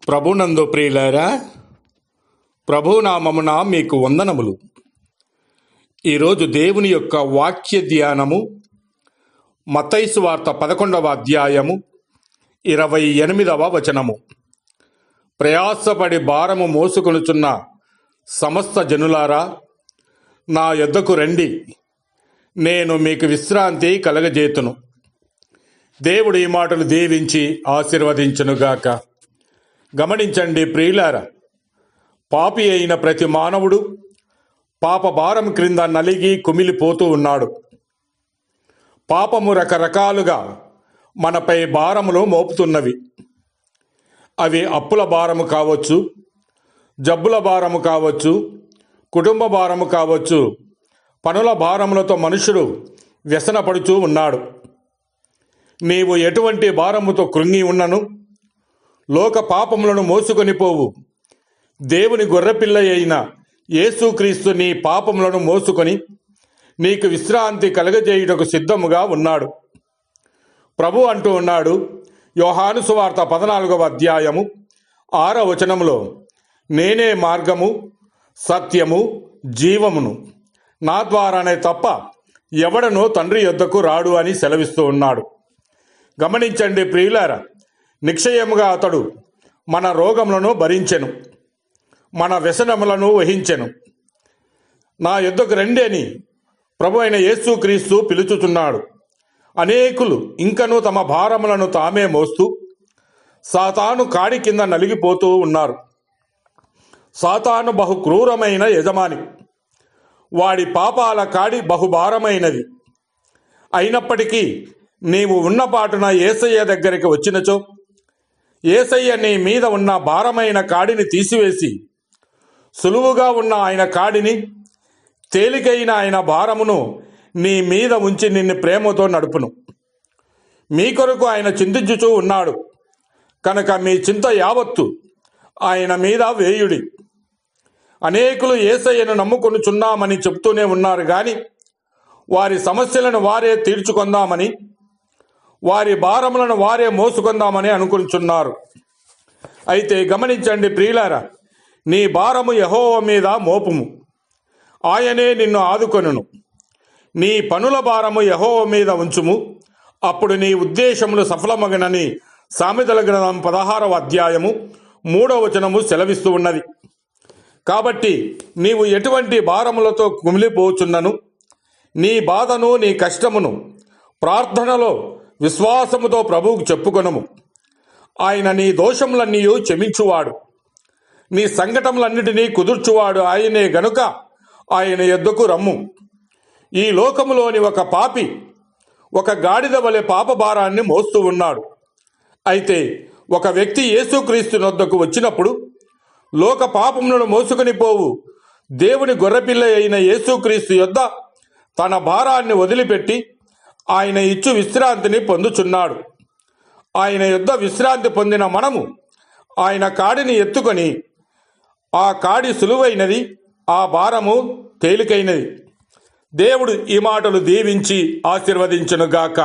ప్రభునందు ప్రియులారా, ప్రభునామమున మీకు వందనములు. ఈరోజు దేవుని యొక్క వాక్య ధ్యానము మత్తయి సువార్త 11వ అధ్యాయము 28వ వచనము. ప్రయాసపడి భారము మోసుకొనుచున్న సమస్త జనులారా, నా యొద్దకు రండి, నేను మీకు విశ్రాంతి కలగజేతును. దేవుడు ఈ మాటలు దీవించి ఆశీర్వదించునుగాక. గమనించండి ప్రియులారా, పాపి అయిన ప్రతి మానవుడు పాప భారం క్రింద నలిగి కుమిలిపోతూ ఉన్నాడు. పాపము రకరకాలుగా మనపై భారములు మోపుతున్నవి. అవి అప్పుల భారము కావచ్చు, జబ్బుల భారము కావచ్చు, కుటుంబ భారము కావచ్చు. పనుల భారములతో మనుషుడు వ్యసనపడుతూ ఉన్నాడు. నీవు ఎటువంటి భారముతో కృంగి ఉన్నను, లోక పాపములను మోసుకొని పోవు దేవుని గొర్రెపిల్ల అయిన యేసుక్రీస్తు నీ పాపములను మోసుకొని నీకు విశ్రాంతి కలగజేయుటకు సిద్ధముగా ఉన్నాడు. ప్రభు అంటూ ఉన్నాడు, యోహాను సువార్త 14వ అధ్యాయము 6వ వచనములో, నేనే మార్గము, సత్యము, జీవమును, నా ద్వారానే తప్ప ఎవడనో తండ్రి యొద్దకు రాడు అని సెలవిస్తూ ఉన్నాడు. గమనించండి ప్రియులారా, నిశ్చయముగా అతడు మన రోగములను భరించెను, మన వ్యసనములను వహించెను. నా యొద్దకు రండి అని ప్రభు అయిన యేసుక్రీస్తు పిలుచుతున్నాడు. అనేకులు ఇంకనూ తమ భారములను తామే మోస్తూ సాతాను కాడి కింద నలిగిపోతూ ఉన్నారు. సాతాను బహు క్రూరమైన యజమాని. వాడి పాపాల కాడి బహుభారమైనది. అయినప్పటికీ నీవు ఉన్నపాటున యేసయ్య దగ్గరికి వచ్చినచో, యేసయ్య నీ మీద ఉన్న భారమైన కాడిని తీసివేసి సులువుగా ఉన్న ఆయన కాడిని, తేలికైన ఆయన భారమును నీ మీద ఉంచి నిన్ను ప్రేమతో నడుపును. మీ కొరకు ఆయన చింతించుచూ ఉన్నాడు కనుక మీ చింత యావత్తు ఆయన మీద వేయుడి. అనేకులు యేసయ్యను నమ్ముకొనుచున్నామని చెప్తూనే ఉన్నారు గాని వారి సమస్యలను వారే తీర్చుకొందామని, వారి భారములను వారే మోసుకొందామని అనుకుంటున్నారు. అయితే గమనించండి ప్రియులారా, నీ భారము యెహోవా మీద మోపుము, ఆయనే నిన్ను ఆదుకొనును. నీ పనుల భారము యెహోవా మీద ఉంచుము, అప్పుడు నీ ఉద్దేశములు సఫలమగనని సామెతల గ్రంథం 16వ అధ్యాయము 3వ వచనము సెలవిస్తూ ఉన్నది. కాబట్టి నీవు ఎటువంటి భారములతో కుమిలిపోచున్నను, నీ బాధను, నీ కష్టమును ప్రార్థనలో విశ్వాసముతో ప్రభువుకు చెప్పుకొనుము. ఆయన నీ దోషములన్నీ క్షమించువాడు, నీ సంకటములన్నిటినీ కుదుర్చువాడు ఆయనే గనుక ఆయన యొద్దకు రమ్ము. ఈ లోకములోని ఒక పాపి ఒక గాడిద వలె పాప భారాన్ని మోస్తూ ఉన్నాడు. అయితే ఒక వ్యక్తి యేసుక్రీస్తు వద్దకు వచ్చినప్పుడు లోక పాపములను మోసుకొని పోవు దేవుని గొర్రెపిల్ల అయిన యేసుక్రీస్తు యొద్ద తన భారాన్ని వదిలిపెట్టి ఆయన ఇచ్చు విశ్రాంతిని పొందుచున్నాడు. ఆయన యొద్ద విశ్రాంతి పొందిన మనము ఆయన కాడిని ఎత్తుకొని, ఆ కాడి సులువైనది, ఆ భారము తేలికైనది. దేవుడు ఈ మాటలు దీవించి ఆశీర్వదించునుగాక.